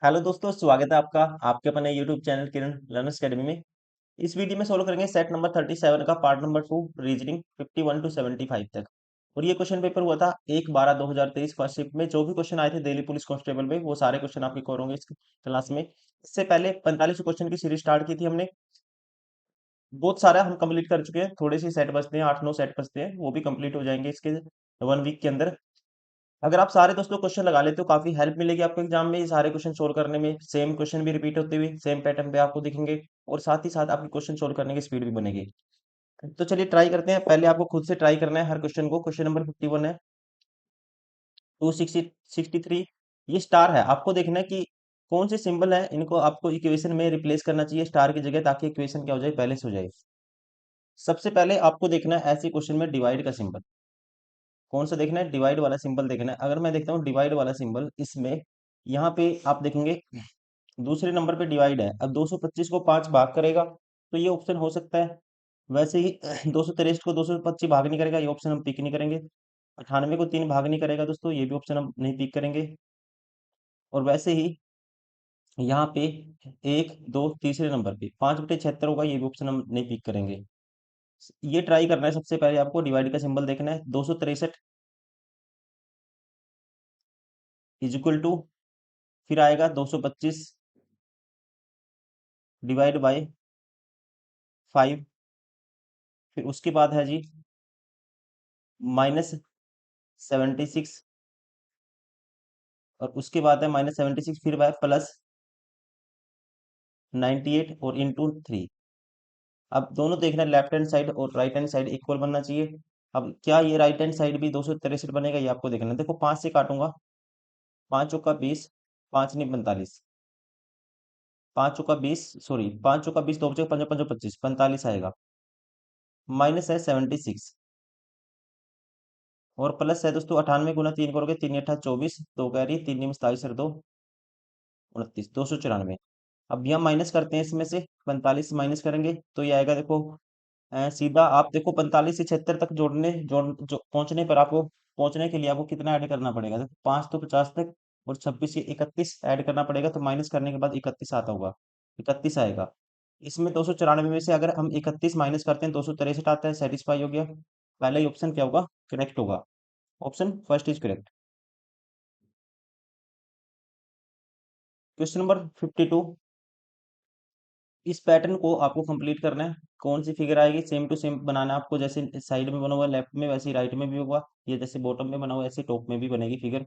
Hello दोस्तों, स्वागत है आपका आपके अपने यूट्यूब चैनल किरण लर्नर्स अकेडमी में। इस वीडियो में सोल्व करेंगे सेट नंबर 37 का पार्ट नंबर 2 रीजनिंग 51 टू 75 तक। और ये क्वेश्चन पेपर हुआ था 1/12/2023 फर्स्ट शिफ्ट में। जो भी क्वेश्चन आए थे दिल्ली पुलिस कांस्टेबल में, वो सारे क्वेश्चन आपके कवर होंगे इस क्लास में। इससे पहले 45 क्वेश्चन की सीरीज स्टार्ट की थी हमने। बहुत सारा हम कंप्लीट कर चुके हैं, थोड़े से सेट बचते हैं, 8-9 सेट बचते हैं, वो भी कंप्लीट हो जाएंगे इसके 1 वीक के अंदर। अगर आप सारे दोस्तों क्वेश्चन लगा लेते हो, काफी हेल्प मिलेगी आपको एग्जाम में। ये सारे क्वेश्चन सोल्व करने में सेम क्वेश्चन भी रिपीट होते हुए सेम पैटर्न पे आपको दिखेंगे, और साथ ही साथ आपकी क्वेश्चन सोल्व करने की स्पीड भी बनेगी। तो चलिए ट्राई करते हैं। पहले आपको खुद से ट्राई करना है हर क्वेश्चन को। क्वेश्चन नंबर 51 है। 263 ये स्टार है। आपको देखना है कि कौन से सिंबल है, इनको आपको इक्वेशन में रिप्लेस करना चाहिए स्टार की जगह, ताकि इक्वेशन क्या हो जाए, बैलेंस हो जाए। सबसे पहले आपको देखना है ऐसे क्वेश्चन में डिवाइड का सिंबल। कौन सा देखना है? डिवाइड वाला सिंबल देखना है। अगर मैं देखता हूँ डिवाइड वाला सिंबल, इसमें यहाँ पे आप देखेंगे दूसरे नंबर पे डिवाइड है। अब 225 को 5 भाग करेगा तो ये ऑप्शन हो सकता है। वैसे ही 263 को 225 भाग नहीं करेगा, ये ऑप्शन हम पिक नहीं करेंगे। 98 को 3 भाग नहीं करेगा दोस्तों, ये भी ऑप्शन हम नहीं पिक करेंगे। और वैसे ही यहाँ पे 1 2 तीसरे नंबर पे 5/76 होगा, ये भी ऑप्शन हम नहीं पिक करेंगे। ये ट्राई करना है। सबसे पहले आपको डिवाइड का सिंबल देखना है। 263 इज इक्वल टू, फिर आएगा 225 डिवाइड बाय 5। फिर उसके बाद है जी -76, और उसके बाद है -76 फिर बाय +98 और इंटू 3। अब दोनों देखना, लेफ्ट हैंड साइड और राइट हैंड साइड इक्वल बनना चाहिए। अब क्या ये राइट हैंड साइड भी 263 बनेगा, ये आपको देखना है। देखो 5 से काटूंगा, 5 चौका 20, 5 नहीं 45, 5 चौका 20, सॉरी 5 चौका 20, 2 बचे 5 5 25, 45 आएगा। माइनस है 76, और प्लस है दोस्तों 98 × 3 करोगे, 3 × 8 = 24, 2 कैरी, 3 × 27 और 2 29, 294। अब यहाँ माइनस करते हैं, इसमें से 45 माइनस करेंगे तो ये आएगा। देखो सीधा आप देखो 45 से 76 तक पहुंचने पर आपको, पहुंचने के लिए आपको कितना ऐड करना पड़ेगा? देखो 5 तो 50 तक, और 26 से 31 ऐड करना पड़ेगा, तो माइनस करने के बाद 31 आता होगा, 31 आएगा। इसमें 294 में से अगर हम 31 माइनस करते हैं 263 आता है, सेटिस्फाई हो गया। पहला ही ऑप्शन क्या होगा? करेक्ट होगा। Option first is correct. Question number 52। इस पैटर्न को आपको कंप्लीट करना है। कौन सी फिगर आएगी? सेम टू सेम बनाना है आपको। जैसे साइड में बना हुआ लेफ्ट में, वैसे ही राइट में भी होगा। ये जैसे बॉटम में बना हुआ ऐसे टॉप में भी बनेगी फिगर।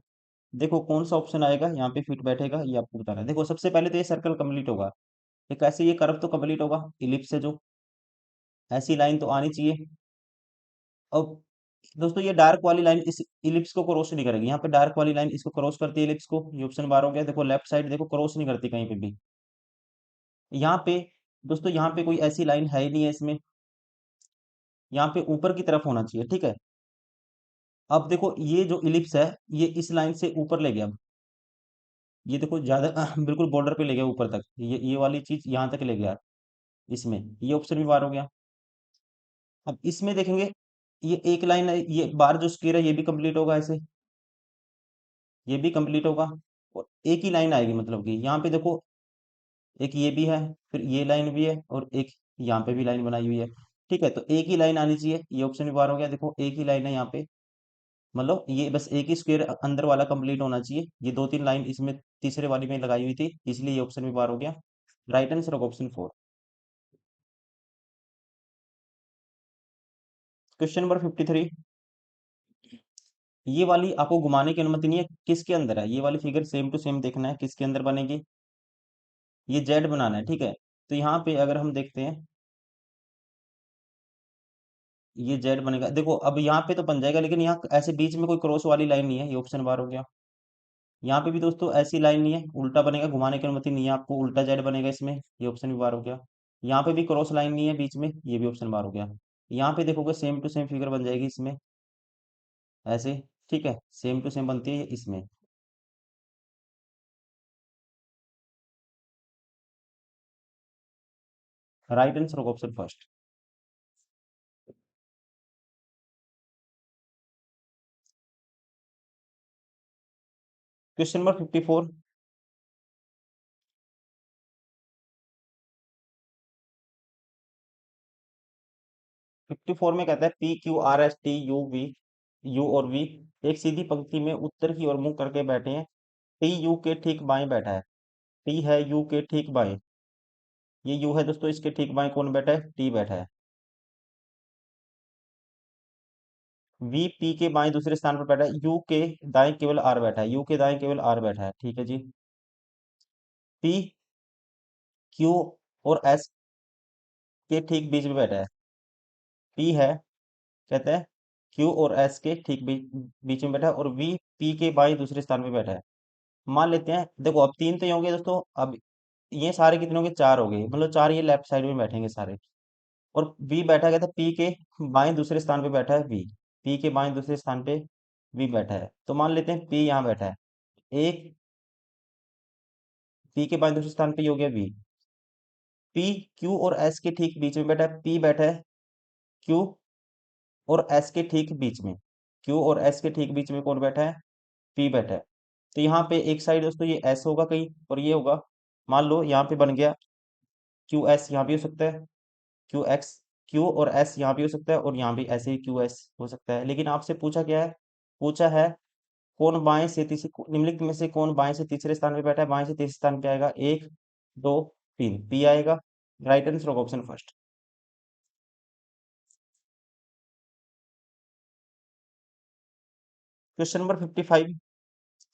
देखो कौन सा ऑप्शन आएगा यहाँ पे फिट बैठेगा, ये आपको बताना है। देखो सबसे पहले तो ये सर्कल कंप्लीट होगा। एक ऐसे ये कर्व तो कंप्लीट होगा, इलिप्स है जो, ऐसी लाइन तो आनी चाहिए। अब दोस्तों ये डार्क वाली लाइन इस इलिप्स को क्रॉस नहीं करेगी। यहाँ पे डार्क वाली लाइन इसको क्रॉस करती है, इलिप्स को। ये ऑप्शन बार हो गया। देखो लेफ्ट साइड देखो, क्रॉस नहीं करती कहीं पे भी। यहाँ पे दोस्तों, यहाँ पे कोई ऐसी लाइन है ही नहीं है इसमें। यहाँ पे ऊपर की तरफ होना चाहिए, ठीक है। अब देखो ये जो इलिप्स है, ये इस लाइन से ऊपर ले गया। अब ये देखो ज्यादा बिल्कुल बॉर्डर पे ले गया ऊपर तक, ये वाली चीज यहाँ तक ले गया। इसमें ये ऑप्शन भी बार हो गया। अब इसमें देखेंगे, ये एक लाइन है, ये बार जो स्क्वायर है ये भी कंप्लीट होगा ऐसे, ये भी कंप्लीट होगा। और एक ही लाइन आएगी, मतलब कि यहाँ पे देखो एक ये भी है, फिर ये लाइन भी है, और एक यहाँ पे भी लाइन बनाई हुई है। ठीक है, तो एक ही लाइन आनी चाहिए, ये ऑप्शन भी बार हो गया। देखो एक ही लाइन है यहाँ पे, मतलब ये बस एक ही स्क्वायर अंदर वाला कंप्लीट होना चाहिए। ये 2-3 लाइन इसमें तीसरे वाली में लगाई हुई थी, इसलिए ये ऑप्शन भी बार हो गया। राइट आंसर होगा ऑप्शन 4। Question number 53। ये वाली आपको घुमाने की अनुमति नहीं है, किसके अंदर है ये वाली फिगर? सेम टू सेम देखना है किसके अंदर बनेगी। ये जेड बनाना है, ठीक है। तो यहाँ पे अगर हम देखते हैं, ये जेड बनेगा। देखो अब यहाँ पे तो बन जाएगा, लेकिन यहाँ ऐसे बीच में कोई क्रॉस वाली लाइन नहीं है, ये ऑप्शन बार हो गया। यहाँ पे भी दोस्तों ऐसी लाइन नहीं है, उल्टा बनेगा, घुमाने की अनुमति नहीं है आपको, उल्टा जेड बनेगा इसमें, ये ऑप्शन भी बार हो गया। यहाँ पे भी क्रॉस लाइन नहीं है बीच में, ये भी ऑप्शन बार हो गया। यहाँ पे देखोगे सेम टू सेम फिगर बन जाएगी इसमें, ऐसे। ठीक है, सेम टू सेम बनती है इसमें। राइट आंसर होगा ऑप्शन फर्स्ट। Question number 54। 54 में कहता है P Q R S T U V, U और वी एक सीधी पंक्ति में उत्तर की ओर मुंह करके बैठे हैं। टी यू के ठीक बाएं बैठा है। टी है यू के ठीक बाएं, ये यू है दोस्तों, इसके ठीक बाएं कौन बैठा है? टी बैठा है। वी पी के बाएं दूसरे स्थान पर बैठा है। यू के दाएं केवल आर बैठा है। यू के दाएं केवल आर बैठा है, ठीक है जी। पी क्यू और एस के ठीक बीच में बैठा है। पी है, कहता है क्यू और एस के ठीक बीच में बैठा है, और वी पी के बाएं दूसरे स्थान पे बैठा है। मान लेते हैं, देखो अब तीन तो ये होंगे दोस्तों, अब ये सारे कितने होंगे? चार हो गए, मतलब चार ये लेफ्ट साइड में बैठेंगे सारे। और वी बैठा गया था पी के बाएं दूसरे स्थान पे बैठा है वी। पी के बाएं दूसरे स्थान पे वी बैठा है, तो मान लेते हैं पी यहाँ बैठा है। एक पी के बाएं दूसरे स्थान पे ये हो गया वी। पी क्यू और एस के ठीक बीच में बैठा है। पी बैठा है क्यू और एस के ठीक बीच में। क्यू और एस के ठीक बीच में कौन बैठा है? पी बैठा है। तो यहाँ पे एक साइड दोस्तों ये एस होगा कहीं, और ये होगा, मान लो यहाँ पे बन गया क्यू एस, यहाँ भी हो सकता है क्यू एक्स, क्यू और एस यहाँ भी हो सकता है, और यहाँ भी ऐसे ही क्यू एस हो सकता है। लेकिन आपसे पूछा क्या है? पूछा है कौन बाएं से तीसरे, निम्नलिखित में से कौन बाएं से तीसरे स्थान पे बैठा है? बाएं से तीसरे स्थान पे आएगा एक, दो, तीन, पी आएगा। राइट आंसर होगा ऑप्शन फर्स्ट। क्वेश्चन नंबर 55,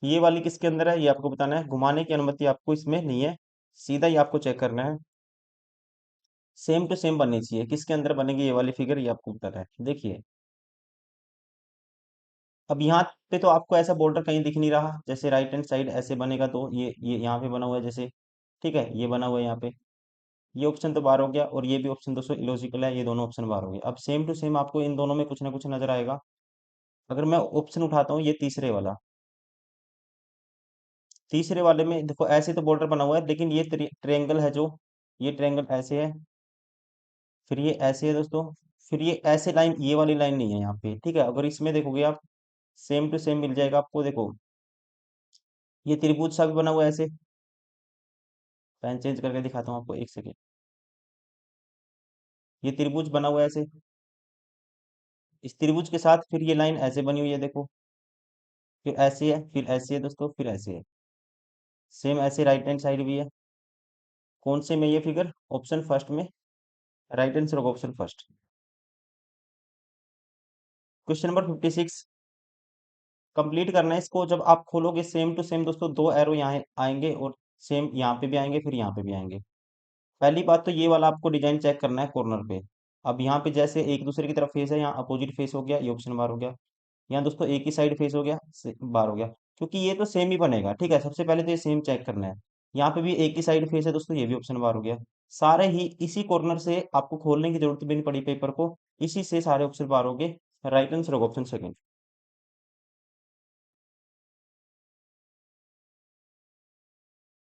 ये वाली किसके अंदर है ये आपको बताना है। घुमाने की अनुमति आपको इसमें नहीं है, सीधा ही आपको चेक करना है। सेम टू सेम बननी चाहिए, किसके अंदर बनेगी ये वाली फिगर ये आपको बताना है। देखिए अब यहाँ पे तो आपको ऐसा बॉर्डर कहीं दिख नहीं रहा, जैसे राइट हैंड साइड ऐसे बनेगा तो ये यहाँ पे बना हुआ है जैसे, ठीक है, ये बना हुआ है यहाँ पे। ये ऑप्शन तो बाहर हो गया, और ये भी ऑप्शन दोस्तों इलॉजिकल है, ये दोनों ऑप्शन बाहर हो गए। अब सेम टू सेम आपको इन दोनों में कुछ ना कुछ नजर आएगा। अगर मैं ऑप्शन उठाता हूँ ये तीसरे वाला, तीसरे वाले में देखो ऐसे तो बॉर्डर बना हुआ है, लेकिन ये ट्रेंगल है जो, ये ट्रेंगल ऐसे है, फिर ये ऐसे है दोस्तों, फिर ये ऐसे लाइन, ये वाली लाइन नहीं है यहाँ पे, ठीक है। अगर इसमें देखोगे आप सेम टू सेम मिल जाएगा आपको। देखो ये त्रिभुज सा भी बना हुआ है ऐसे, पेन चेंज करके दिखाता हूँ आपको, एक सेकेंड। ये त्रिभुज बना हुआ है ऐसे, इस त्रिभुज के साथ फिर ये लाइन ऐसे बनी हुई है देखो, फिर ऐसे है, फिर ऐसे है दोस्तों, फिर ऐसे है, सेम ऐसे राइट हैंड साइड भी है। कौन से में ये फिगर? ऑप्शन फर्स्ट में, राइट आंसर होगा option first. Question number 56 complete करना है इसको। जब आप खोलोगे सेम टू सेम दोस्तों दो एरो यहाँ आएंगे, और सेम यहाँ पे भी आएंगे, फिर यहाँ पे भी आएंगे। पहली बात तो ये वाला आपको डिजाइन चेक करना है कॉर्नर पे। अब यहाँ पे जैसे एक दूसरे की तरफ फेस है, यहाँ अपोजिट फेस हो गया, ये ऑप्शन बार हो गया। यहाँ दोस्तों एक ही साइड फेस हो गया, बार हो गया, क्योंकि ये तो सेम ही बनेगा, ठीक है। सबसे पहले तो ये सेम चेक करना है। यहाँ पे भी एक ही साइड फेस है दोस्तों, ये भी ऑप्शन बार हो गया। सारे ही इसी कॉर्नर से आपको खोलने की जरूरत भी नहीं पड़ी पेपर को, इसी से सारे ऑप्शन बार हो गए। राइट आंसर होगा ऑप्शन सेकंड।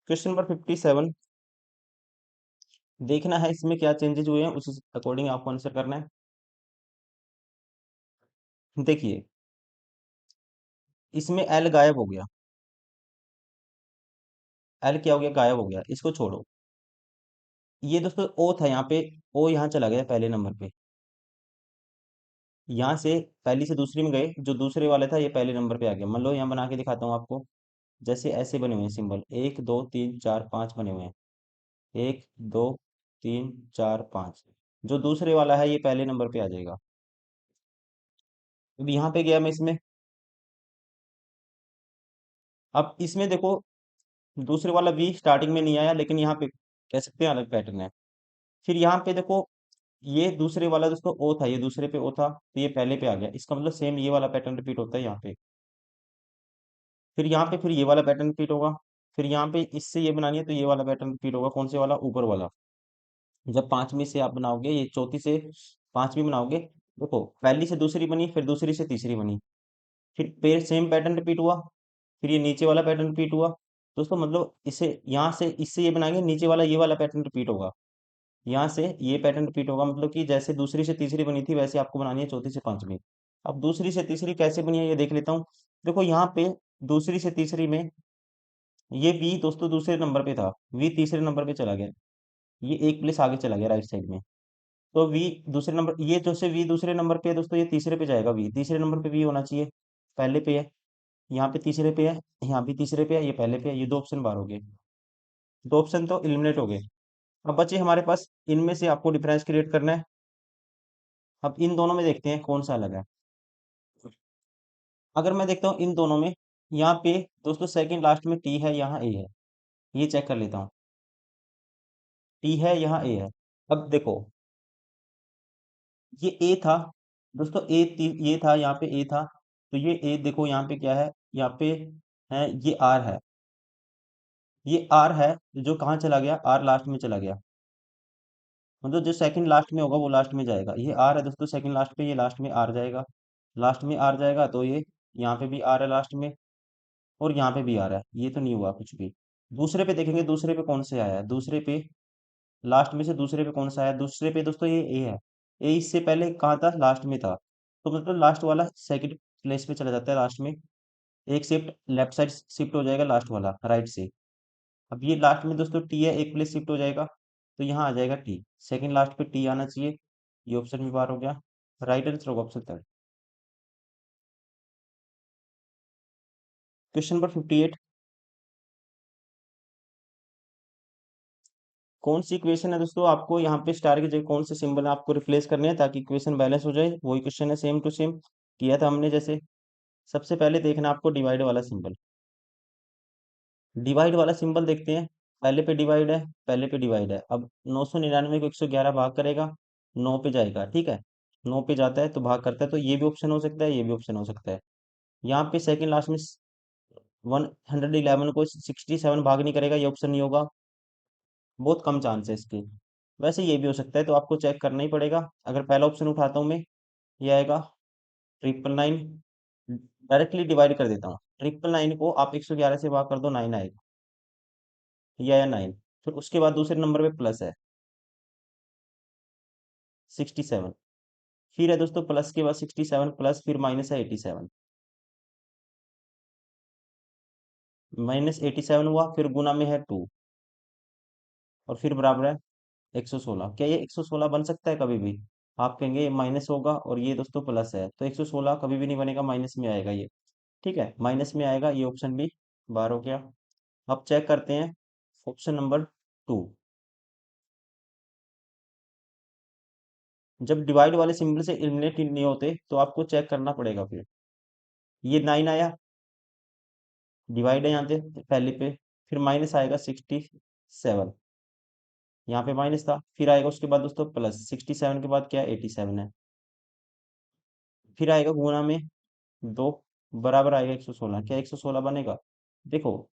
क्वेश्चन नंबर 57, देखना है इसमें क्या चेंजेस हुए हैं, उस अकॉर्डिंग आपको आंसर करना है। देखिए इसमें एल गायब हो गया। एल क्या हो गया? गायब हो गया, इसको छोड़ो। ये दोस्तों ओ था यहाँ पे, ओ यहाँ चला गया पहले नंबर पे। यहाँ से पहली से दूसरी में गए, जो दूसरे वाला था ये पहले नंबर पे आ गया। मान लो यहाँ बना के दिखाता हूँ आपको, जैसे ऐसे बने हुए हैं सिंबल, एक दो तीन चार पांच बने हुए हैं, एक दो तीन चार पांच। जो दूसरे वाला है ये पहले नंबर पे आ जाएगा। अब यहाँ पे गया मैं इसमें, अब इसमें देखो दूसरे वाला भी स्टार्टिंग में नहीं आया, लेकिन यहाँ पे कह सकते हैं अलग पैटर्न है। फिर यहाँ पे देखो ये दूसरे वाला दोस्तों ओ था, ये दूसरे पे ओ था, तो ये पहले पे आ गया, इसका मतलब सेम ये वाला पैटर्न रिपीट होता है यहाँ पे। फिर यहाँ पे फिर ये वाला पैटर्न रिपीट होगा। फिर यहाँ पे इससे ये बनानी है तो ये वाला पैटर्न रिपीट होगा। कौन से वाला? ऊपर वाला। जब पांचवी से आप बनाओगे, ये चौथी से पांचवी बनाओगे, देखो पहली से दूसरी बनी, फिर दूसरी से तीसरी बनी, फिर सेम पैटर्न रिपीट हुआ, फिर ये नीचे वाला पैटर्न रिपीट हुआ। दोस्तों मतलब इसे यहाँ से इससे ये बनाएंगे, नीचे वाला ये वाला पैटर्न रिपीट होगा, यहाँ से ये पैटर्न रिपीट होगा। मतलब कि जैसे दूसरी से तीसरी बनी थी वैसे आपको बनानी है चौथी से पांचवी। अब दूसरी से तीसरी कैसे बनी है ये देख लेता हूँ। देखो यहाँ पे दूसरी से तीसरी में ये वी दोस्तों दूसरे नंबर पे था, वी तीसरे नंबर पे चला गया, ये एक प्लेस आगे चला गया राइट साइड में। तो वी दूसरे नंबर, ये जो से वी दूसरे नंबर पे है दोस्तों, ये तीसरे पे जाएगा, वी तीसरे नंबर पे वी होना चाहिए, पहले पे है, यहाँ पे तीसरे पे है, यहाँ भी तीसरे पे है, ये पहले पे है, ये दो ऑप्शन बाहर हो गए, दो ऑप्शन तो एलिमिनेट हो गए। अब बचे हमारे पास, इनमें से आपको डिफरेंस क्रिएट करना है। अब इन दोनों में देखते हैं कौन सा अलग है। अगर मैं देखता हूँ इन दोनों में, यहाँ पे दोस्तों सेकंड लास्ट में टी है, यहाँ ए है, ये चेक कर लेता हूँ, टी है यहाँ ए है। अब देखो, ये ए था दोस्तों, ये था, यहाँ पे ए था, तो ये ए देखो यहाँ पे क्या है, यहाँ पे है, ये आर है, ये आर है, जो कहाँ चला गया, आर लास्ट में चला गया, मतलब जो सेकंड लास्ट में होगा वो लास्ट में जाएगा, ये आर है दोस्तों सेकंड लास्ट पे, ये लास्ट में आर जाएगा, लास्ट में आर जाएगा, तो ये यहाँ पे भी आर है लास्ट में, और यहाँ पे भी आर है, ये तो नहीं हुआ कुछ भी। दूसरे पे देखेंगे, दूसरे पे कौन से आया है, दूसरे पे लास्ट में से दूसरे पे कौन सा आया, दूसरे पे दोस्तों ये ए है, ए इससे पहले कहाँ था, लास्ट में था, तो मतलब लास्ट वाला सेकंड प्लेस पे चला जाता है लास्ट में, एक शिफ्ट लेफ्ट साइड शिफ्ट हो जाएगा लास्ट वाला राइट से। अब ये लास्ट में दोस्तों टी है, एक प्लेस शिफ्ट हो जाएगा, तो यहाँ आ जाएगा टी, सेकंड लास्ट पे टी आना चाहिए, ये ऑप्शन भी बार हो गया, राइट आंसर होगा ऑप्शन थर्ड। क्वेश्चन नंबर 58, कौन सी इक्वेशन है दोस्तों, आपको यहाँ पे स्टार की जगह कौन से सिंबल आपको रिप्लेस करने हैं ताकि इक्वेशन बैलेंस हो जाए, वही क्वेश्चन है, सेम टू सेम किया था हमने जैसे। सबसे पहले देखना आपको डिवाइड वाला सिंबल, डिवाइड वाला सिंबल देखते हैं, पहले पे डिवाइड है, पहले पे डिवाइड है, अब 999 को 111 भाग करेगा, 9 पे जाएगा, ठीक है, 9 पे जाता है तो भाग करता है, तो ये भी ऑप्शन हो सकता है, ये भी ऑप्शन हो सकता है। यहाँ पे सेकंड लास्ट में 111 को 67 भाग नहीं करेगा, ये ऑप्शन नहीं होगा, बहुत कम चांस है इसके। वैसे ये भी हो सकता है, तो आपको चेक करना ही पड़ेगा। अगर पहला ऑप्शन उठाता हूँ मैं, ये आएगा 999, डायरेक्टली डिवाइड कर देता हूँ, 999 को आप 111 से भाग कर दो, 9 आएगा, ये आया 9। फिर उसके बाद दूसरे नंबर पे प्लस है 67, फिर है दोस्तों प्लस के बाद 67 प्लस, फिर माइनस है 87, माइनस 87 हुआ, फिर गुना में है 2, और फिर बराबर है 116। क्या ये 116 बन सकता है कभी भी? आप कहेंगे ये माइनस होगा और ये दोस्तों प्लस है, तो 116 कभी भी नहीं बनेगा, माइनस में आएगा ये, ठीक है, माइनस में आएगा, ये ऑप्शन भी बाहर हो गया। अब चेक करते हैं ऑप्शन नंबर 2, जब डिवाइड वाले सिंबल से एलिमिनेट नहीं होते तो आपको चेक करना पड़ेगा। फिर ये 9 आया, डिवाइड है यहाँ पे पहले पे, फिर माइनस आएगा 67, यहाँ पे माइनस था, फिर आएगा उसके बाद दोस्तों प्लस, 67 के बाद क्या है, 87 है, फिर आएगा गुना में 2, बराबर आएगा 116, क्या 116 बनेगा? देखो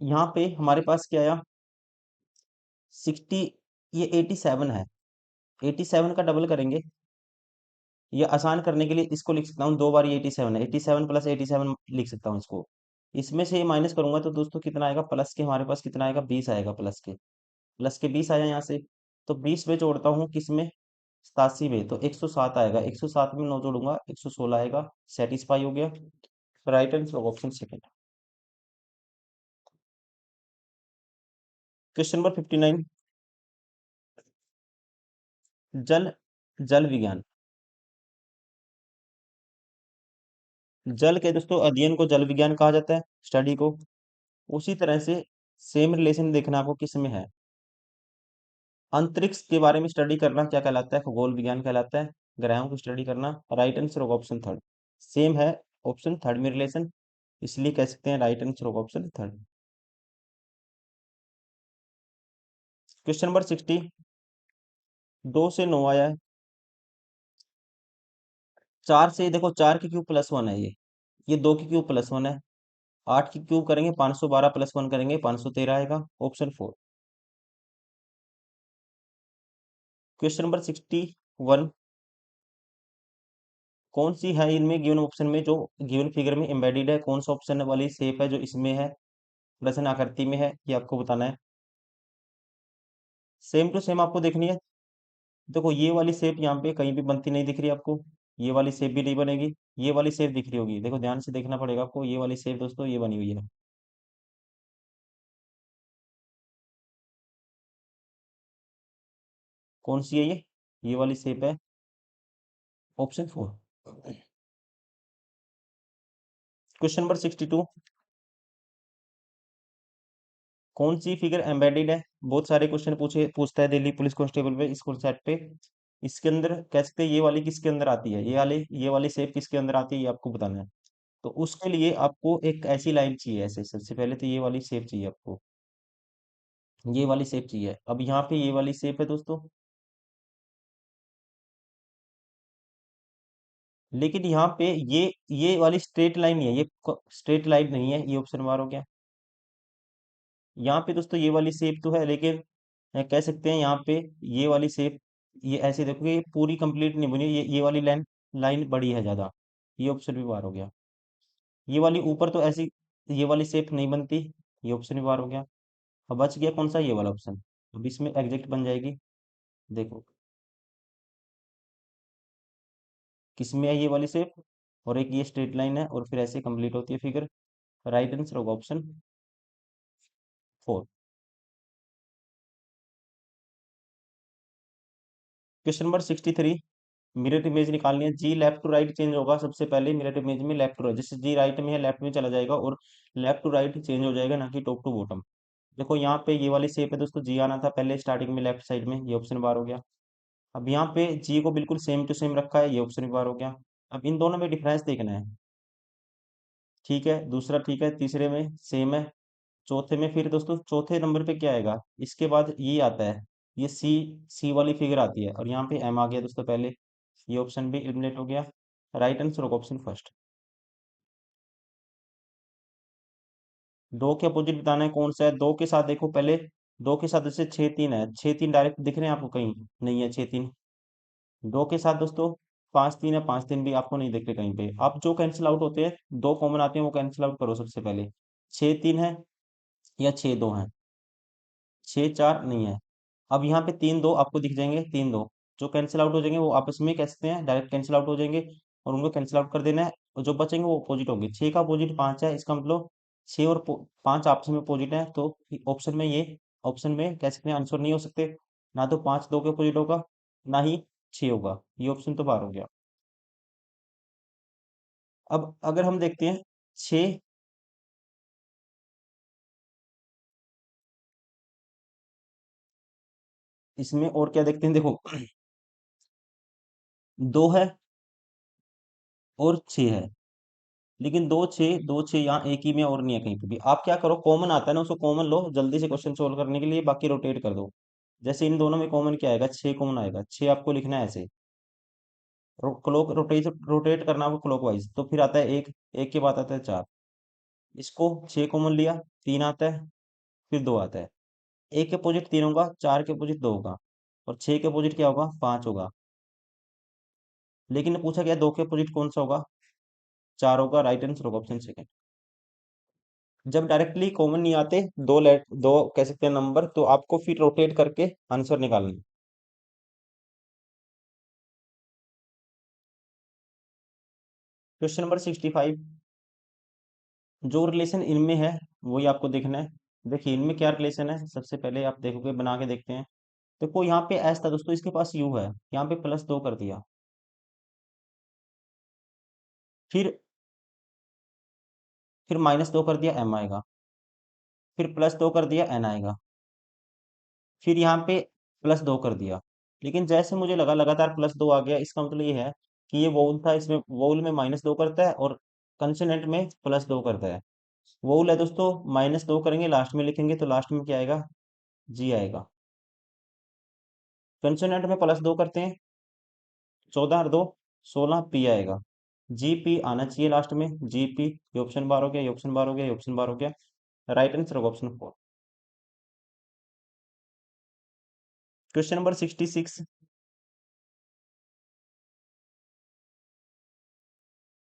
यहाँ पे हमारे पास क्या आया, 60, ये 87 है, 87 का डबल करेंगे, ये आसान करने के लिए इसको लिख सकता हूँ, दो बार ये 87 है, 87 प्लस 87 लिख सकता हूँ इसको, इसमें से ये माइनस करूंगा तो दोस्तों कितना आएगा, प्लस के हमारे पास कितना आएगा, 20 आएगा, प्लस के 20 आया यहाँ से, तो 20 में जोड़ता हूँ किसमें, 87 में, तो 107 आएगा, 107 में 9 जोड़ूंगा 116 आएगा, सेटिस्फाई हो गया, right answer option second. Question number 59, जल जल विज्ञान, जल के दोस्तों अध्ययन को जल विज्ञान कहा जाता है, स्टडी को, उसी तरह से सेम रिलेशन देखना आपको किस में है, अंतरिक्ष के बारे में स्टडी करना क्या कहलाता है, खगोल विज्ञान कहलाता है, ग्रहों की स्टडी करना, राइट आंसर होगा ऑप्शन थर्ड, सेम है ऑप्शन थर्ड में रिलेशन, इसलिए कह सकते हैं राइट आंसर होगा ऑप्शन थर्ड। क्वेश्चन नंबर 60, 2 से 9 आया है, 4 से देखो, 4 की क्यूब प्लस 1 है ये 2 की क्यूब प्लस 1 है, 8 की क्यूब करेंगे 512 प्लस 1 करेंगे 513 आएगा, ऑप्शन 4। क्वेश्चन नंबर 61, कौन सी है इनमें गिवन ऑप्शन में जो गिवन फिगर में एम्बेडेड है, कौन सा ऑप्शन वाली शेप है जो इसमें है, प्रश्न आकृति में है, ये आपको बताना है, सेम टू सेम आपको देखनी है। देखो ये वाली शेप यहाँ पे कहीं भी बनती नहीं दिख रही आपको, ये वाली शेप भी नहीं बनेगी, ये वाली शेप दिख रही होगी, देखो ध्यान से देखना पड़ेगा आपको, ये वाली शेप दोस्तों ये बनी हुई है, कौन सी है ये वाली शेप है, ऑप्शन 4। क्वेश्चन नंबर 62, कौन सी फिगर एम्बेडेड है? बहुत सारे क्वेश्चन पूछता है दिल्ली पुलिस कांस्टेबल पे, स्कूल सेट पे। इसके अंदर कह सकते हैं ये वाली किसके अंदर आती है, ये वाली शेप किसके अंदर आती है, ये आपको बताना है। तो उसके लिए आपको एक ऐसी लाइन चाहिए, ऐसे सबसे पहले तो ये वाली शेप चाहिए आपको, ये वाली शेप चाहिए। अब यहाँ पे ये वाली शेप है दोस्तों, लेकिन यहाँ पे ये वाली स्ट्रेट लाइन नहीं है, ये स्ट्रेट लाइन नहीं है, ये ऑप्शन बार हो गया। यहाँ पे दोस्तों ये वाली शेप तो है, लेकिन कह सकते हैं यहाँ पे ये वाली शेप, ये ऐसे देखोगे ये पूरी कंप्लीट नहीं बनी, ये वाली लाइन लाइन बड़ी है ज्यादा, ये ऑप्शन भी बार हो गया। ये वाली ऊपर तो ऐसी ये वाली शेप नहीं बनती, ये ऑप्शन भी बार हो गया। अब बच गया कौन सा, ये वाला ऑप्शन। अब इसमें एग्जैक्ट बन जाएगी, देखो किसमें है ये वाली शेप, और एक ये स्ट्रेट लाइन है, और फिर ऐसे कंप्लीट होती है फिगर। राइट आंसर होगा option 4। Question number 63, mirror image निकालनी है। जी लेफ्ट टू राइट चेंज होगा सबसे पहले मिरर इमेज में, लेफ्ट टू राइट, जैसे जी राइट में है लेफ्ट में चला जाएगा, और लेफ्ट टू राइट चेंज हो जाएगा, ना कि टॉप टू बॉटम। देखो यहाँ पे ये वाली शेप है दोस्तों, जी आना था पहले स्टार्टिंग में लेफ्ट साइड में, ये ऑप्शन बार हो गया। अब यहाँ पे जी को बिल्कुल सेम टू सेम रखा है, ये ऑप्शन बार हो गया। अब इन दोनों में डिफरेंस देखना है, ठीक है, दूसरा ठीक है, तीसरे में सेम है, चौथे में, फिर दोस्तों चौथे नंबर पे क्या आएगा, इसके बाद ये आता है, ये सी सी वाली फिगर आती है, और यहाँ पे एम आ गया दोस्तों पहले, ये ऑप्शन भी एलिमिनेट हो गया। राइट आंसर होगा ऑप्शन फर्स्ट। दो के अपोजिट बताना है कौन सा है, दो के साथ देखो पहले, दो के साथ जैसे 6 3 है, 6 3 डायरेक्ट दिख रहे हैं आपको कहीं, नहीं है 6 3। दो के साथ दोस्तों 5 3 है, 5 3 भी आपको नहीं दिख रहे कहीं पे। आप जो कैंसिल आउट होते हैं, दो कॉमन आते हैं, वो कैंसिल आउट करो सबसे पहले। 6 3 है या 6 2 है, 6 4 नहीं है। अब यहाँ पे 3 2 आपको दिख जाएंगे, 3 2 जो कैंसिल आउट हो जाएंगे वो आपस में कह सकते हैं डायरेक्ट कैंसिल आउट हो जाएंगे, और उनको कैंसिल आउट कर देना है, और जो बचेंगे वो अपोजिट होंगे। 6 का अपोजिट 5 है, इसका मतलब 6 और 5 आपस में अपोजिट है, तो ऑप्शन में ये ऑप्शन में कह सकते हैं आंसर नहीं हो सकते, ना तो 5 2 के अपोजिट होगा, ना ही 6 होगा, ये ऑप्शन तो बाहर हो गया। अब अगर हम देखते हैं 6, इसमें और क्या देखते हैं, देखो 2 है और 6 है, लेकिन 2 6 यहाँ एक ही में और नहीं है कहीं पे भी। आप क्या करो, कॉमन आता है ना, उसको कॉमन लो जल्दी से क्वेश्चन सोल्व करने के लिए, बाकी रोटेट कर दो। जैसे इन दोनों में कॉमन क्या आएगा, 6 कॉमन आएगा, 6 आपको लिखना है ऐसे, क्लॉक रोटेट रोटेट करना होगा क्लॉकवाइज, तो फिर आता है एक, एक के बाद आता है 4, इसको 6 कॉमन लिया, 3 आता है, फिर 2 आता है। एक के अपोजिट 3 होगा, 4 के अपोजिट 2 होगा, और 6 के अपोजिट क्या होगा, 5 होगा। लेकिन पूछा गया 2 के अपोजिट कौन सा होगा, 4 होगा, राइट आंसर होगा ऑप्शन सेकंड। जब डायरेक्टली कॉमन नहीं आते, दो कह सकते हैं नंबर, तो आपको फिर रोटेट करके आंसर निकालना है। क्वेश्चन नंबर 65, जो रिलेशन इनमें है वही आपको देखना है। देखिए इनमें क्या रिलेशन है, सबसे पहले आप देखोगे, बना के देखते हैं। देखो यहाँ पे एस था दोस्तों, इसके पास यू है, यहाँ पे +2 कर दिया, फिर -2 कर दिया, एम आएगा, फिर +2 कर दिया, एन आएगा, फिर यहाँ पे +2 कर दिया। लेकिन जैसे मुझे लगा लगातार +2 आ गया, इसका मतलब ये है कि ये वोल था, इसमें वोल में -2 करता है, और कंसोनेंट में +2 करता है। वोल है दोस्तों, -2 करेंगे लास्ट में लिखेंगे, तो लास्ट में क्या आएगा, जी आएगा। कंसोनेंट में +2 करते हैं, 14 और 2 16, पी आएगा, जी पी आना चाहिए लास्ट में, जी पी, ये ऑप्शन बार हो गया, ये ऑप्शन बार हो गया, ये ऑप्शन बार हो गया। राइट आंसर होगा ऑप्शन 4। क्वेश्चन नंबर 66,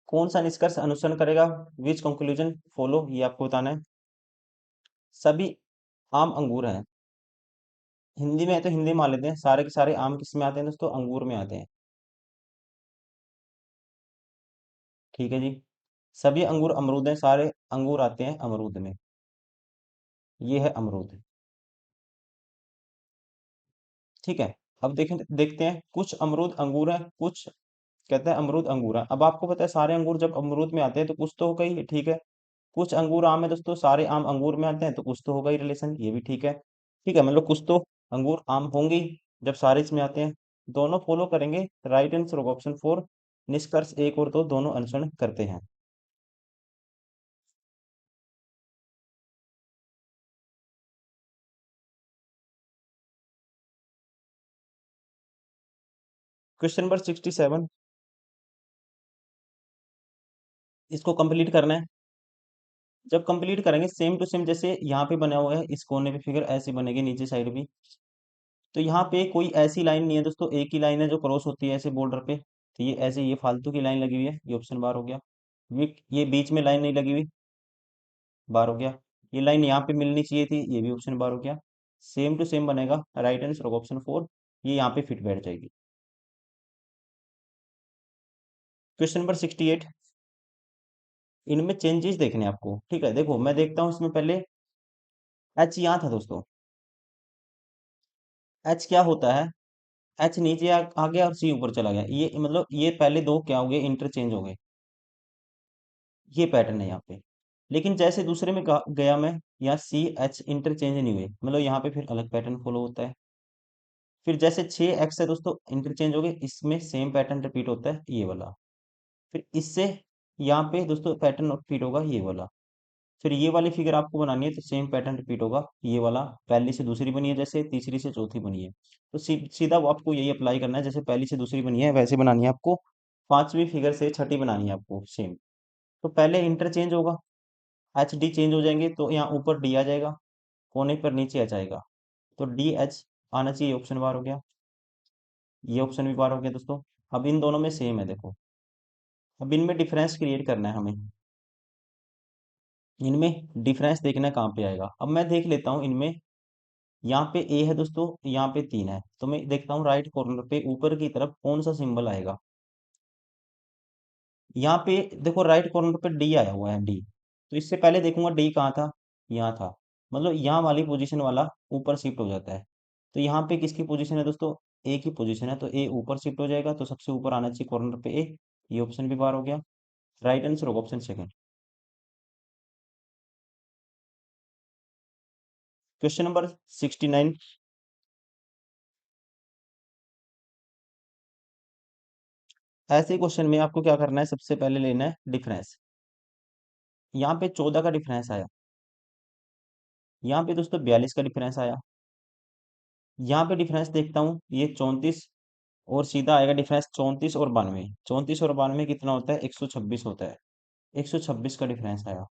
कौन सा निष्कर्ष अनुसरण करेगा, विच कंक्लूजन फॉलो, ये आपको बताना है। सभी आम अंगूर हैं, हिंदी में है तो हिंदी में मान लेते हैं, सारे के सारे आम किस में आते हैं दोस्तों, अंगूर में आते हैं, ठीक है जी। सभी अंगूर अमरूद हैं, सारे अंगूर आते हैं अमरूद में, ये है अमरूद, ठीक है। अब देखें, देखते हैं, कुछ अमरूद अंगूर है, कुछ कहता है अमरूद अंगूर है। अब आपको पता है सारे अंगूर जब अमरूद में आते हैं तो कुछ तो होगा ही, ठीक है। कुछ अंगूर आम है दोस्तों, सारे आम अंगूर में आते हैं तो कुछ तो होगा ही रिलेशन, ये भी ठीक है। ठीक है, मतलब कुछ तो अंगूर आम होंगे ही जब सारे इसमें आते हैं। दोनों फॉलो करेंगे, राइट आंसर होगा ऑप्शन 4। निष्कर्ष एक और दो दोनों अनुसरण करते हैं। क्वेश्चन नंबर 67, इसको कंप्लीट करना है। जब कंप्लीट करेंगे सेम टू सेम जैसे यहाँ पे बना हुआ है, इस कोने पे फिगर ऐसे बनेगी, नीचे साइड भी। तो यहाँ पे कोई ऐसी लाइन नहीं है दोस्तों, एक ही लाइन है जो क्रॉस होती है ऐसे बॉर्डर पे, तो ये ऐसे ये फालतू की लाइन लगी हुई है, ये ऑप्शन बार हो गया। ये बीच में लाइन नहीं लगी हुई, बार हो गया। ये लाइन यहाँ पे मिलनी चाहिए थी, ये भी ऑप्शन बार हो गया। सेम टू सेम बनेगा, राइट आंसर होगा ऑप्शन 4। ये यहाँ पे फिट बैठ जाएगी। क्वेश्चन नंबर 68, इनमें चेंजेस देखने हैं आपको, ठीक है। देखो मैं देखता हूँ इसमें पहले, एच यहाँ था दोस्तों। एच क्या होता है, एच नीचे आ गया और सी ऊपर चला गया, ये मतलब ये पहले दो क्या हो गए, इंटरचेंज हो गए। ये पैटर्न है यहाँ पे। लेकिन जैसे दूसरे में गया मैं, यहाँ सी एच इंटरचेंज नहीं हुए, मतलब यहाँ पे फिर अलग पैटर्न फॉलो होता है। फिर जैसे 6x है दोस्तों, इंटरचेंज हो गए, इसमें सेम पैटर्न रिपीट होता है, ये वाला। फिर इससे यहाँ पे दोस्तों पैटर्न रिपीट होगा, ये वाला। फिर ये वाली फिगर आपको बनानी है तो सेम पैटर्न रिपीट होगा, ये वाला। पहली से दूसरी बनी है जैसे, तीसरी से चौथी बनी है, तो सीधा वो आपको यही अप्लाई करना है, जैसे पहली से दूसरी बनी है वैसे बनानी है आपको। पांचवी फिगर से छठी बनानी है आपको सेम। तो पहले इंटरचेंज होगा, एच डी चेंज हो जाएंगे तो यहाँ ऊपर डी आ जाएगा, कोने पर नीचे एच आएगा, तो डी एच आना चाहिए, ऑप्शन बार हो गया। ये ऑप्शन भी बार हो गया दोस्तों। अब इन दोनों में सेम है देखो, अब इनमें डिफरेंस क्रिएट करना है हमें। इनमें डिफरेंस देखना है कहाँ पे आएगा, अब मैं देख लेता हूँ इनमें। यहाँ पे ए है दोस्तों, यहाँ पे 3 है, तो मैं देखता हूँ राइट कॉर्नर पे ऊपर की तरफ कौन सा सिंबल आएगा। यहाँ पे देखो राइट कॉर्नर पे डी आया हुआ है, डी। तो इससे पहले देखूंगा डी कहाँ था, यहाँ था। मतलब यहाँ वाली पोजीशन वाला ऊपर शिफ्ट हो जाता है। तो यहाँ पे किसकी पोजीशन है दोस्तों, ए की पोजीशन है, तो ए ऊपर शिफ्ट हो जाएगा, तो सबसे ऊपर आना चाहिए कॉर्नर पे ए। ये ऑप्शन भी बार हो गया, राइट आंसर होगा ऑप्शन सेकंड। क्वेश्चन नंबर 69, ऐसे क्वेश्चन में आपको क्या करना है, सबसे पहले लेना है डिफरेंस। यहाँ पे 14 का डिफरेंस आया, यहाँ पे दोस्तों 42 का डिफरेंस आया। यहाँ पे डिफरेंस देखता हूँ, ये 34, और सीधा आएगा डिफरेंस 34 और 92। 34 और 92 कितना होता है, 126 होता है। 126 का डिफरेंस आया।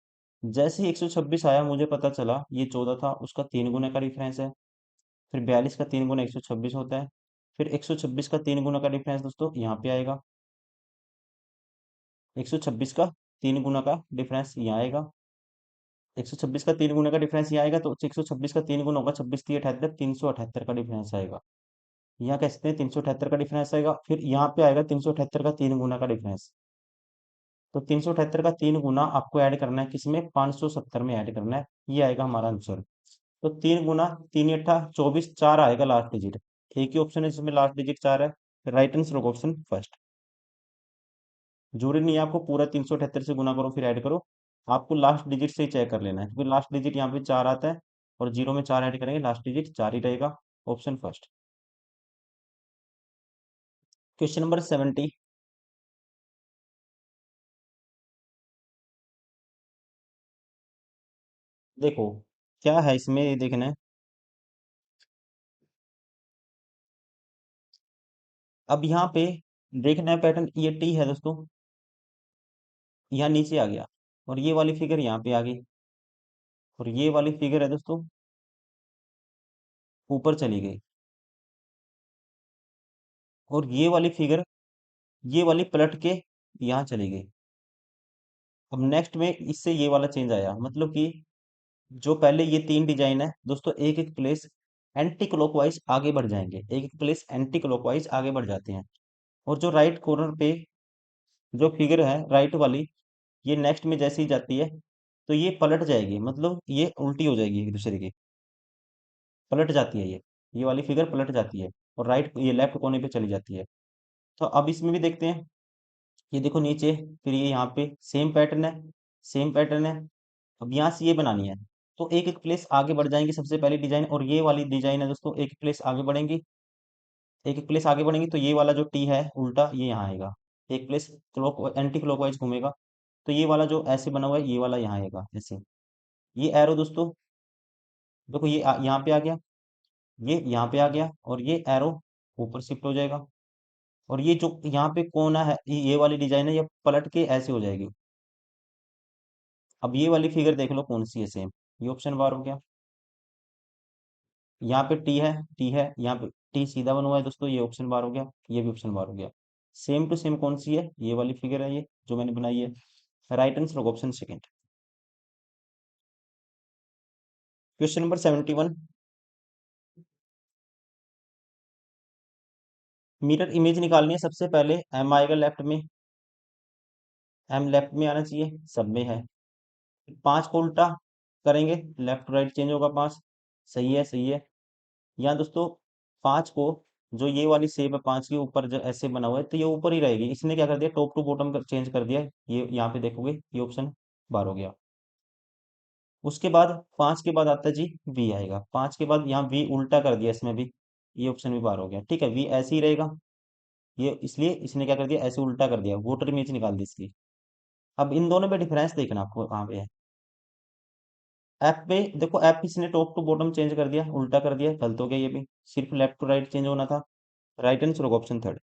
जैसे ही 126 आया मुझे पता चला ये 14 था, उसका 3 गुना का डिफरेंस है। फिर 42 का 3 गुना 126 होता है। फिर 126 का 3 गुना का डिफरेंस दोस्तों यहाँ पे आएगा। 126 का 3 गुना का डिफरेंस यहाँ आएगा। 126 का 3 गुना का डिफरेंस यहाँ आएगा, तो 126 का 3 गुना होगा, 26×3 = 78, 378 का डिफरेंस आएगा। यहाँ कह सकते हैं 378 का डिफरेंस आएगा। फिर यहाँ पे आएगा 378 का 3 गुना का डिफरेंस। तो 378 का 3 गुना आपको ऐड करना है, किसमें, 570 में ऐड करना है। ये आएगा हमारा आंसर। तो 3 गुना 3 × 8 = 24, 4 आएगा लास्ट डिजिट। एक ही ऑप्शन है जिसमें लास्ट डिजिट 4 है, राइट आंसर होगा ऑप्शन फर्स्ट। जरूरी नहीं है आपको पूरा 378 से गुना करो फिर ऐड करो, आपको लास्ट डिजिट से ही चेक कर लेना है, क्योंकि लास्ट डिजिट यहाँ पे 4 आता है, और जीरो में 4 ऐड करेंगे लास्ट डिजिट 4 ही रहेगा, ऑप्शन फर्स्ट। क्वेश्चन नंबर 70, देखो क्या है इसमें, ये देखना है। अब यहाँ पे देखना है पैटर्न, ये टी है दोस्तों, यहाँ नीचे आ गया, और ये वाली फिगर यहाँ पे आ गई, और ये वाली फिगर है दोस्तों ऊपर चली गई, और ये वाली फिगर, ये वाली पलट के यहाँ चली गई। अब नेक्स्ट में इससे ये वाला चेंज आया, मतलब कि जो पहले ये 3 डिजाइन है दोस्तों, एक एक प्लेस एंटी क्लॉकवाइज आगे बढ़ जाएंगे, एक एक प्लेस एंटी क्लॉकवाइज आगे बढ़ जाते हैं। और जो राइट कॉर्नर पे जो फिगर है राइट वाली, ये नेक्स्ट में जैसे ही जाती है तो ये पलट जाएगी, मतलब ये उल्टी हो जाएगी एक दूसरे की, पलट जाती है ये वाली फिगर पलट जाती है। और राइट ये लेफ्ट कोने पे चली जाती है। तो अब इसमें भी देखते हैं। ये देखो नीचे, फिर ये यहाँ पे सेम पैटर्न है, सेम पैटर्न है। अब यहाँ से ये बनानी है, तो एक एक प्लेस आगे बढ़ जाएंगे सबसे पहली डिजाइन, और ये वाली डिजाइन है दोस्तों, एक एक प्लेस आगे बढ़ेंगी, एक एक प्लेस आगे बढ़ेंगी, तो ये वाला जो टी है उल्टा ये यहाँ आएगा, एक प्लेस क्लॉक एंटी क्लॉकवाइज घूमेगा, तो ये वाला जो ऐसे बना हुआ है ये वाला यहाँ आएगा ऐसे। ये एरो दोस्तों देखो, ये यहाँ पे आ गया, ये यहाँ पे आ गया, और ये एरो ऊपर शिफ्ट हो जाएगा, और ये जो यहाँ पे कोना है ये वाली डिजाइन है, ये पलट के ऐसे हो जाएगी। अब ये वाली फिगर देख लो कौन सी है सेम, ये ऑप्शन बार हो गया। यहाँ पे टी है, टी है, यहाँ पे टी सीधा बना हुआ है दोस्तों, ये ऑप्शन बार हो गया, ये भी ऑप्शन बार हो गया। सेम टू सेम कौन सी है, ये वाली फिगर है, ये जो मैंने बनाई है। राइट आंसर होगा option second. Question number 71। Mirror image निकालनी है, सबसे पहले एम आएगा लेफ्ट में, एम लेफ्ट में आना चाहिए, सब में है। पांच को उल्टा करेंगे, लेफ्ट राइट चेंज होगा पांच, सही है सही है। यहाँ दोस्तों पांच को, जो ये वाली शेप है पांच के ऊपर जो ऐसे बना हुआ है, तो ये ऊपर ही रहेगी, इसने क्या कर दिया टॉप टू बॉटम कर चेंज कर दिया, ये यहाँ पे देखोगे ये ऑप्शन बार हो गया। उसके बाद पांच के बाद आता है जी वी आएगा, पांच के बाद यहाँ वी उल्टा कर दिया इसमें भी, ये ऑप्शन भी बार हो गया, ठीक है वी ऐसे ही रहेगा, ये इसलिए इसने क्या कर दिया ऐसे उल्टा कर दिया, वोटर इमेज निकाल दी इसकी। अब इन दोनों में डिफरेंस देखना आपको कहाँ पे है। ऐप पे देखो, ऐप इसने टॉप टू बॉटम चेंज कर दिया, उल्टा कर दिया, गलत हो गया ये भी, सिर्फ लेफ्ट टू राइट चेंज होना था। राइट आंसर होगा option third.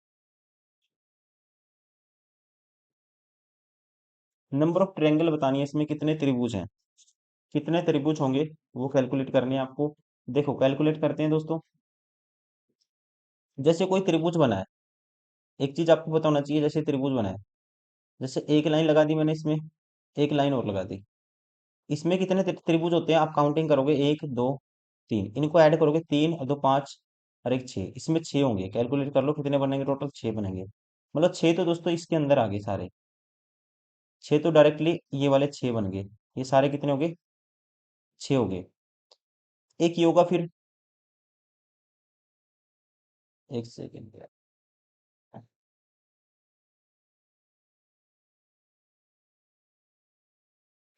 Number of triangle बतानी है, इसमें कितने त्रिभुज हैं, कितने त्रिभुज होंगे वो कैलकुलेट करने हैं आपको। देखो कैलकुलेट करते हैं दोस्तों। जैसे कोई त्रिभुज बना है, एक चीज आपको पता होना चाहिए, जैसे त्रिभुज बना है, जैसे एक लाइन लगा दी मैंने इसमें, एक लाइन और लगा दी, इसमें कितने त्रिभुज होते हैं आप काउंटिंग करोगे, एक दो तीन, इनको ऐड करोगे, तीन और दो पांच और एक छः, इसमें छः होंगे, कैलकुलेट कर लो कितने बनेंगे, टोटल छः बनेंगे। मतलब छः तो दोस्तों इसके अंदर आ गए सारे, छः तो डायरेक्टली ये वाले छः बन गए, ये सारे कितने हो गए, छः हो गए। एक ये होगा फिर, एक सेकेंड,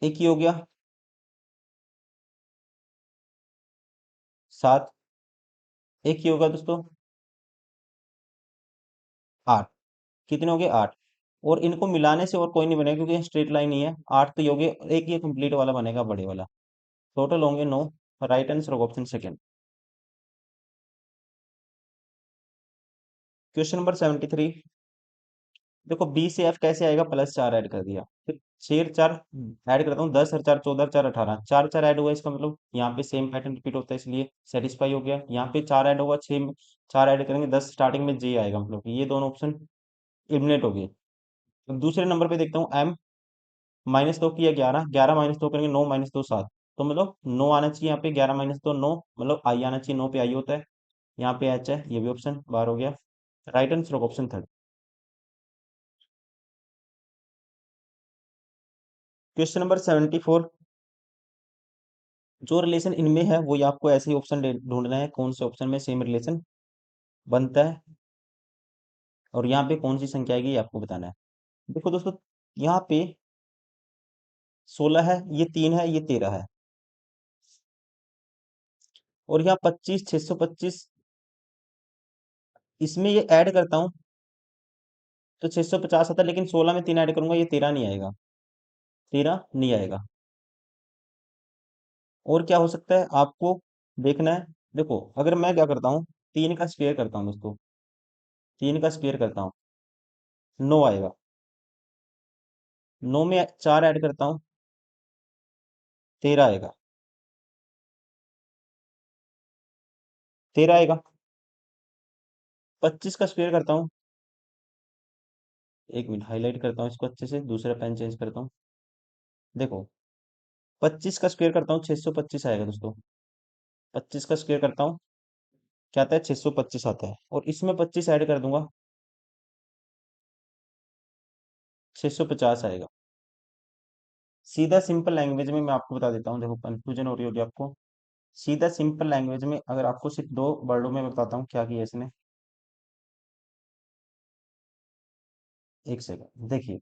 एक ये हो गया, सात, एक ये होगा दोस्तों, आठ, कितने हो गए आठ। और इनको मिलाने से और कोई नहीं बनेगा क्योंकि स्ट्रेट लाइन ही है, आठ तो ये हो गए, और एक ये कंप्लीट वाला बनेगा बड़े वाला, टोटल होंगे नौ। राइट आंसर होगा ऑप्शन सेकंड। Question number 73। देखो बी से एफ कैसे आएगा, प्लस चार ऐड कर दिया, फिर छः चार ऐड करता हूँ, दस और चार चौदह, चार अठारह, चार चार ऐड हुआ, इसका मतलब यहाँ पे सेम पैटर्न रिपीट होता है, इसलिए सेटिस्फाई हो गया। यहाँ पे चार ऐड होगा, छः में चार ऐड करेंगे, दस स्टार्टिंग में जे आएगा, मतलब ये दोनों ऑप्शन एलिमिनेट हो गए। अब दूसरे नंबर पे देखता हूँ, एम माइनस दो किया ग्यारह, ग्यारह माइनस दो करेंगे, नौ माइनस दो सात, तो मतलब नौ आना चाहिए यहाँ पे, ग्यारह माइनस दो नौ, मतलब आई आना चाहिए, नौ पे आई होता है, यहाँ पे एच है, ये भी ऑप्शन बार हो गया। राइट आंसर होगा ऑप्शन थर्ड। Question number 74। जो रिलेशन इनमें है वो ये आपको ऐसे ही ऑप्शन ढूंढना है, कौन से ऑप्शन में सेम रिलेशन बनता है, और यहाँ पे कौन सी संख्या आएगी ये आपको बताना है। देखो दोस्तों, यहाँ पे 16 है, ये तीन है, ये 13 है, और यहाँ 25 625, इसमें ये ऐड करता हूँ तो 650 आता है, लेकिन 16 में तीन ऐड करूंगा ये 13 नहीं आएगा, 13 नहीं आएगा। और क्या हो सकता है आपको देखना है। देखो अगर मैं क्या करता हूँ, तीन का स्क्वायर करता हूँ दोस्तों, तीन का स्क्वायर करता हूँ, नौ आएगा, नौ में चार ऐड करता हूँ, 13 आएगा, 13 आएगा। 25 का स्क्वायर करता हूँ, एक मिनट हाईलाइट करता हूँ इसको अच्छे से, दूसरा पेन चेंज करता हूँ। देखो 25 का स्क्वायर करता हूँ, 625 आएगा दोस्तों, 25 का स्क्वायर करता हूँ, क्या आता है 625 आता है, और इसमें 25 ऐड कर दूंगा, 650 आएगा। सीधा सिंपल लैंग्वेज में मैं आपको बता देता हूँ, देखो कंफ्यूजन हो रही होगी आपको। सीधा सिंपल लैंग्वेज में अगर आपको सिर्फ दो वर्डों में बताता हूँ क्या किया इसने। एक सेकंड देखिए,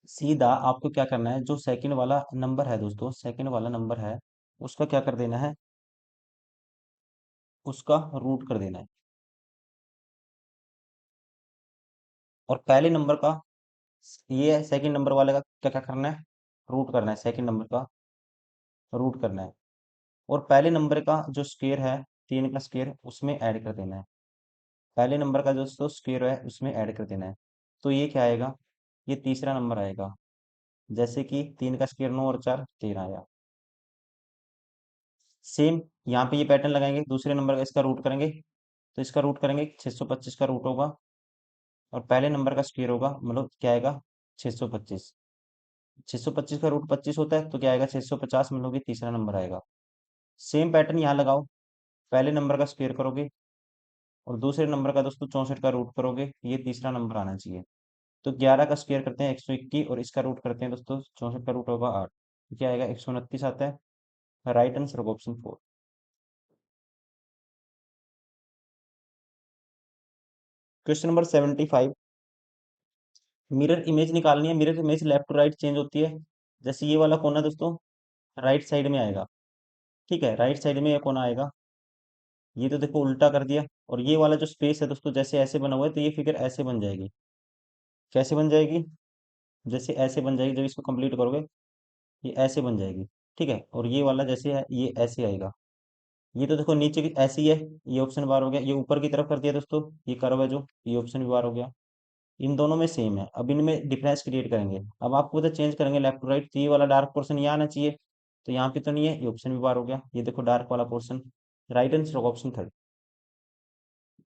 सीधा आपको क्या करना है, जो सेकंड वाला नंबर है दोस्तों, सेकंड वाला नंबर है, उसका क्या कर देना है, उसका रूट कर देना है। और पहले नंबर का, ये सेकंड नंबर वाले का क्या क्या करना है, रूट करना है, सेकंड नंबर का रूट करना है। और पहले नंबर का जो स्क्वायर है, 3 का स्क्वायर उसमें ऐड कर देना है। पहले नंबर का दोस्तों स्क्वायर है उसमें ऐड कर देना है। तो ये क्या आएगा, ये तीसरा नंबर आएगा। जैसे कि 3 का स्क्वायर 9 और 4 13 आया। सेम यहाँ पे ये पैटर्न लगाएंगे, दूसरे नंबर का इसका रूट करेंगे, तो इसका रूट करेंगे 625 का रूट होगा। और पहले नंबर का स्क्वायर होगा, मतलब क्या आएगा, 625। 625 का रूट 25 होता है, तो क्या आएगा 650, मतलब कि तीसरा नंबर आएगा। सेम पैटर्न यहाँ लगाओ, पहले नंबर का स्क्वायर करोगे और दूसरे नंबर का दोस्तों 64 का रूट करोगे, ये तीसरा नंबर आना चाहिए। तो 11 का स्क्वायर करते हैं 121 और इसका रूट करते हैं दोस्तों 64 का रूट होगा 8, तो क्या आएगा 129 आता है। राइट आंसर होगा option 4। Question number 75, mirror image निकालनी है। Mirror image left to right change होती है। जैसे ये वाला कोना दोस्तों राइट साइड में आएगा, ठीक है, राइट साइड में ये कोना आएगा। ये तो देखो उल्टा कर दिया। और ये वाला जो स्पेस है दोस्तों जैसे ऐसे बना हुआ है, तो ये फिगर ऐसे बन जाएगी। कैसे बन जाएगी, जैसे ऐसे बन जाएगी, जब इसको कंप्लीट करोगे ये ऐसे बन जाएगी। ठीक है, और ये वाला जैसे है ये ऐसे आएगा। ये तो देखो नीचे की ऐसी है, ये ऑप्शन बार हो गया। ये ऊपर की तरफ कर दिया दोस्तों, ये कर्व है जो, ये ऑप्शन भी बार हो गया। इन दोनों में सेम है। अब इनमें डिफरेंस क्रिएट करेंगे। अब आपको उधर चेंज करेंगे लेफ्ट टू राइट, तो ये वाला डार्क पोर्शन यहाँ आना चाहिए, तो यहाँ पे तो नहीं है, ये ऑप्शन भी बार हो गया। ये देखो डार्क वाला पोर्शन। राइट आंसर होगा ऑप्शन 3।